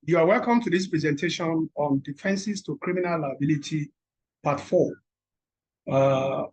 You are welcome to this presentation on Defenses to Criminal Liability, Part 4.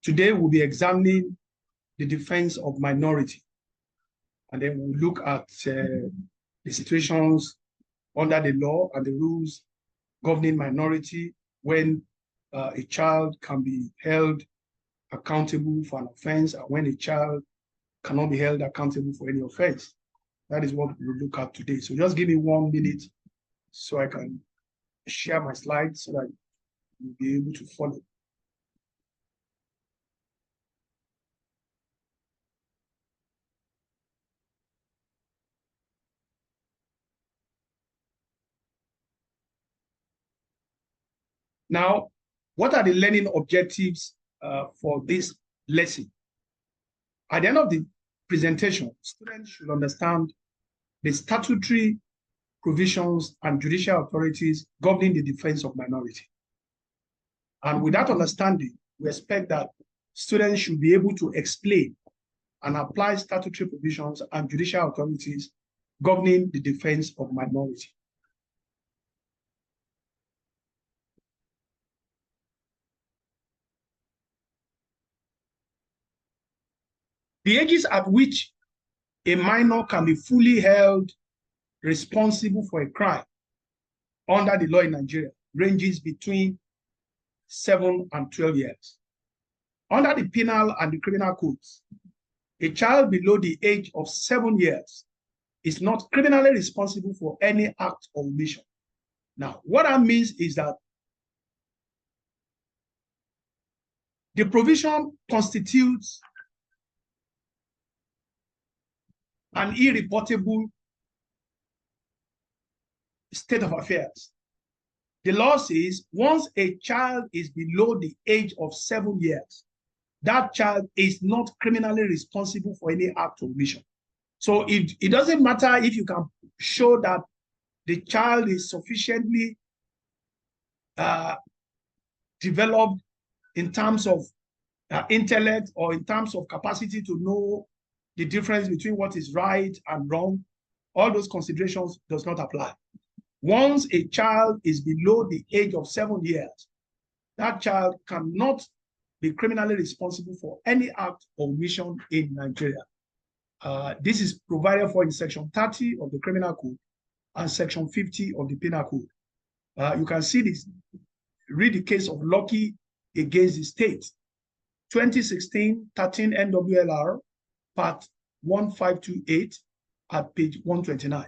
Today, we'll be examining the defense of minority. And then we'll look at the situations under the law and the rules governing minority when a child can be held accountable for an offense and when a child cannot be held accountable for any offense. That is what we'll look at today. So just give me 1 minute so I can share my slides so that you'll be able to follow. Now, what are the learning objectives for this lesson? At the end of the presentation, students should understand the statutory provisions and judicial authorities governing the defense of minority. And with that understanding, we expect that students should be able to explain and apply statutory provisions and judicial authorities governing the defense of minority. The ages at which a minor can be fully held responsible for a crime under the law in Nigeria ranges between 7 and 12 years. Under the penal and the criminal codes, a child below the age of 7 years is not criminally responsible for any act or omission. Now, what that means is that the provision constitutes an irrebuttable state of affairs. The law says once a child is below the age of 7 years, that child is not criminally responsible for any act or omission. So it doesn't matter if you can show that the child is sufficiently developed in terms of intellect or in terms of capacity to know the difference between what is right and wrong. All those considerations does not apply. Once a child is below the age of 7 years, that child cannot be criminally responsible for any act or omission in Nigeria. This is provided for in Section 30 of the Criminal Code and Section 50 of the Penal Code. You can see this. Read the case of Lucky against the state, 2016 13 NWLR, Part 1528 at page 129.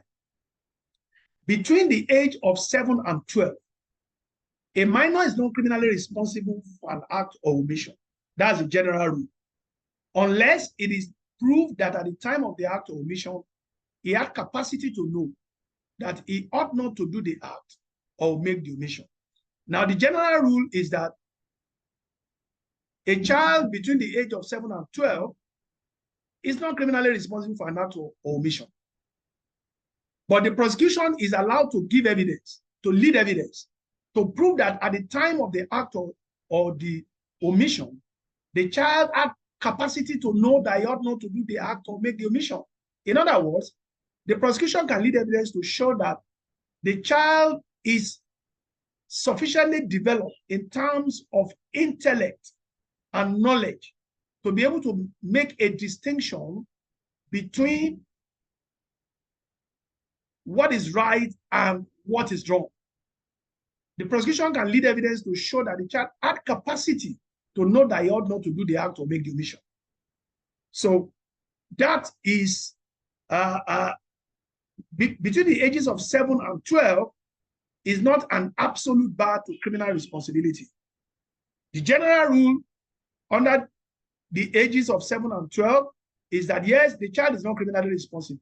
Between the age of 7 and 12, a minor is not criminally responsible for an act or omission. That's the general rule. Unless it is proved that at the time of the act or omission, he had capacity to know that he ought not to do the act or make the omission. Now, the general rule is that a child between the age of 7 and 12 is not criminally responsible for an act or omission. But the prosecution is allowed to give evidence, to lead evidence, to prove that at the time of the act or the omission, the child had capacity to know that he ought not to do the act or make the omission. In other words, the prosecution can lead evidence to show that the child is sufficiently developed in terms of intellect and knowledge to be able to make a distinction between what is right and what is wrong. The prosecution can lead evidence to show that the child had capacity to know that he ought not to do the act or make the omission. So that is between the ages of 7 and 12 is not an absolute bar to criminal responsibility. The general rule under the ages of 7 and 12 is that, yes, the child is not criminally responsible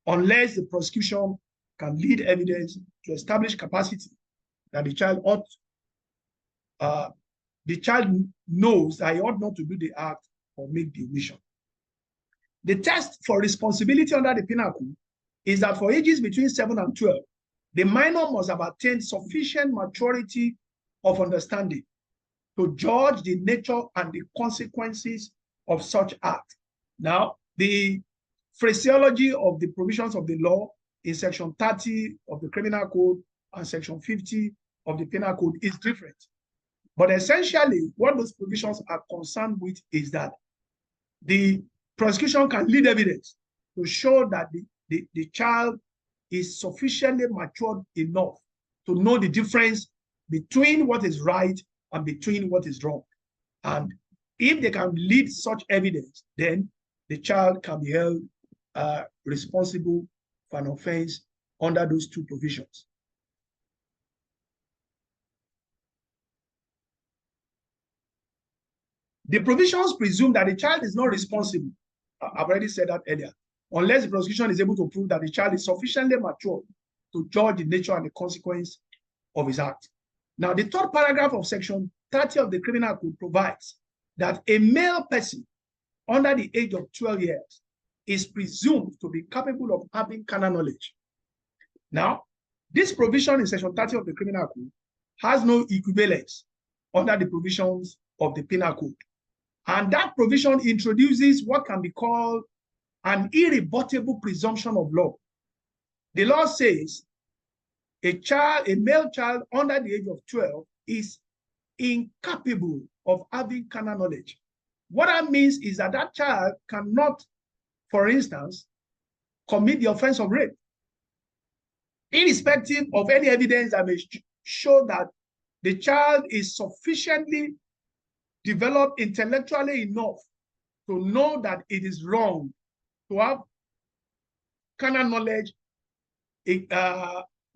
unless the prosecution can lead evidence to establish capacity that the child ought, the child knows that he ought not to do the act or make the omission. The test for responsibility under the Penal Code is that for ages between 7 and 12, the minor must have attained sufficient maturity of understanding to judge the nature and the consequences of such act. Now, the phraseology of the provisions of the law in Section 30 of the Criminal Code and Section 50 of the Penal Code is different. But essentially, what those provisions are concerned with is that the prosecution can lead evidence to show that the child is sufficiently matured enough to know the difference between what is right and between what is wrong. And if they can lead such evidence, then the child can be held responsible for an offense under those two provisions. The provisions presume that the child is not responsible. I've already said that earlier. Unless the prosecution is able to prove that the child is sufficiently mature to judge the nature and the consequence of his act. Now, the third paragraph of Section 30 of the Criminal Code provides that a male person under the age of 12 years is presumed to be capable of having carnal knowledge. Now, this provision in Section 30 of the Criminal Code has no equivalence under the provisions of the Penal Code. And that provision introduces what can be called an irrebuttable presumption of law. The law says a male child under the age of 12 is incapable of having carnal knowledge. What that means is that that child cannot, for instance, commit the offense of rape, irrespective of any evidence that may show that the child is sufficiently developed intellectually enough to know that it is wrong to have carnal knowledge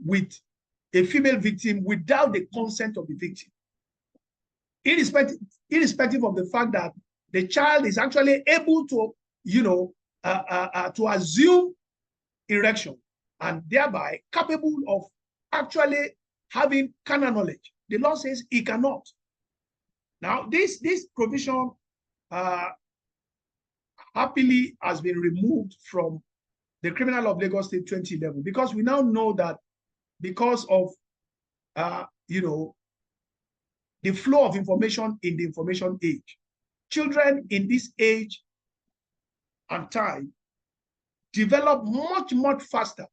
with a female victim without the consent of the victim. Irrespective of the fact that the child is actually able to, to assume erection and thereby capable of actually having carnal knowledge. The law says he cannot. Now, this provision happily has been removed from the Criminal Law of Lagos State 2011 because we now know that because of, the flow of information in the information age, children in this age and time develop much, much faster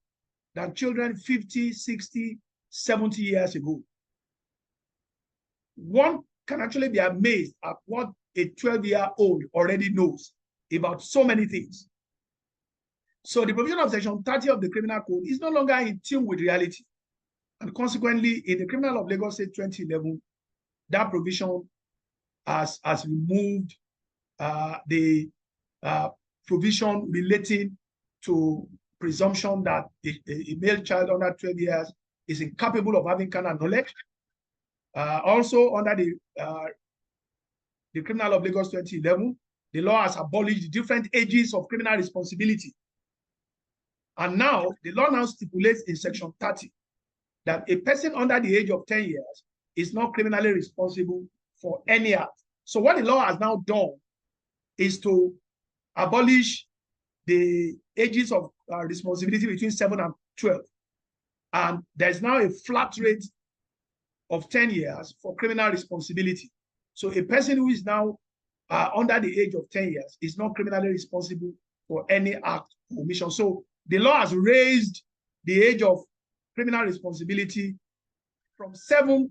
than children 50, 60, 70 years ago. One can actually be amazed at what a 12-year-old already knows about so many things. So the provision of Section 30 of the Criminal Code is no longer in tune with reality. And consequently, in the Criminal Law of Lagos State 2011, that provision has removed the provision relating to presumption that a male child under 12 years is incapable of having carnal knowledge. Also, under the Criminal Law of Lagos 2011, the law has abolished the different ages of criminal responsibility. And now, the law now stipulates in Section 30 that a person under the age of 10 years is not criminally responsible for any act. So what the law has now done is to abolish the ages of responsibility between 7 and 12. And there's now a flat rate of 10 years for criminal responsibility. So a person who is now under the age of 10 years is not criminally responsible for any act or omission. So the law has raised the age of criminal responsibility from 7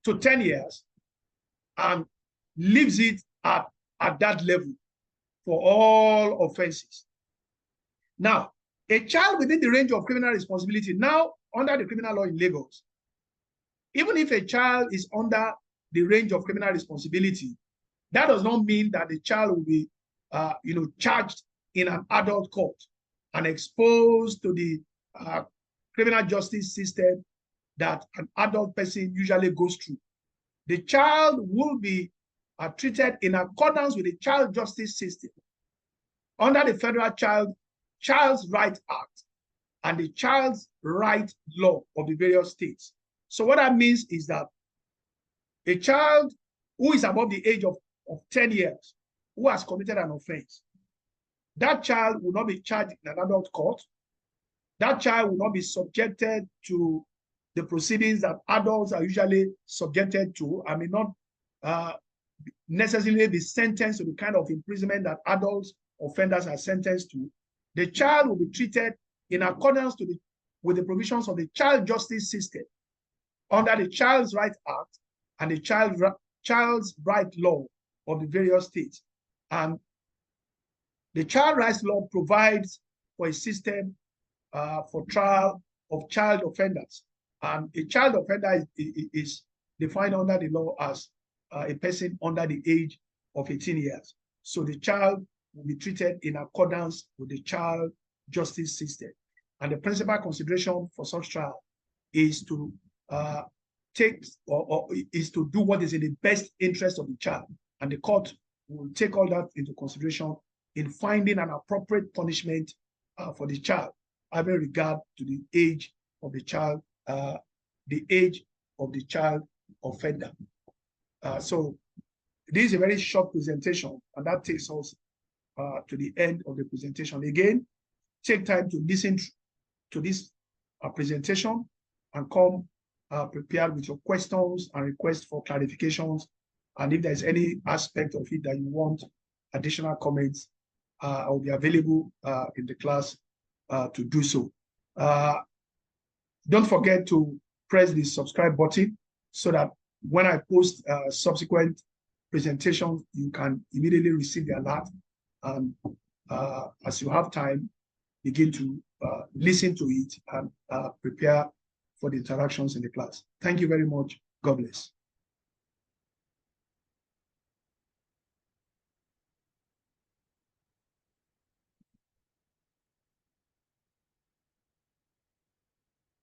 to 10 years and leaves it at that level for all offenses. Now, a child within the range of criminal responsibility, now under the criminal law in Lagos, even if a child is under the range of criminal responsibility, that does not mean that the child will be, charged in an adult court and exposed to the criminal justice system that an adult person usually goes through. The child will be treated in accordance with the child justice system under the Federal Child's Right Act and the Child's Right Law of the various states. So what that means is that a child who is above the age of 10 years, who has committed an offense, that child will not be charged in an adult court. That child will not be subjected to the proceedings that adults are usually subjected to. I may not necessarily be sentenced to the kind of imprisonment that adults offenders are sentenced to. The child will be treated in accordance with the provisions of the child justice system under the Child's Rights Act and the Child's Right Law of the various states. And the Child Rights Law provides for a system for trial of child offenders. And a child offender is defined under the law as a person under the age of 18 years. So the child will be treated in accordance with the child justice system. And the principal consideration for such trial is to is to do what is in the best interest of the child. And the court will take all that into consideration in finding an appropriate punishment for the child, having regard to the age of the child, offender. So this is a very short presentation, and that takes us to the end of the presentation. Again, take time to listen to this presentation and come prepared with your questions and requests for clarifications. And if there's any aspect of it that you want additional comments, I will be available in the class to do so. Don't forget to press the subscribe button so that when I post subsequent presentations, you can immediately receive the alert. And as you have time, begin to listen to it and prepare for the interactions in the class. Thank you very much. God bless.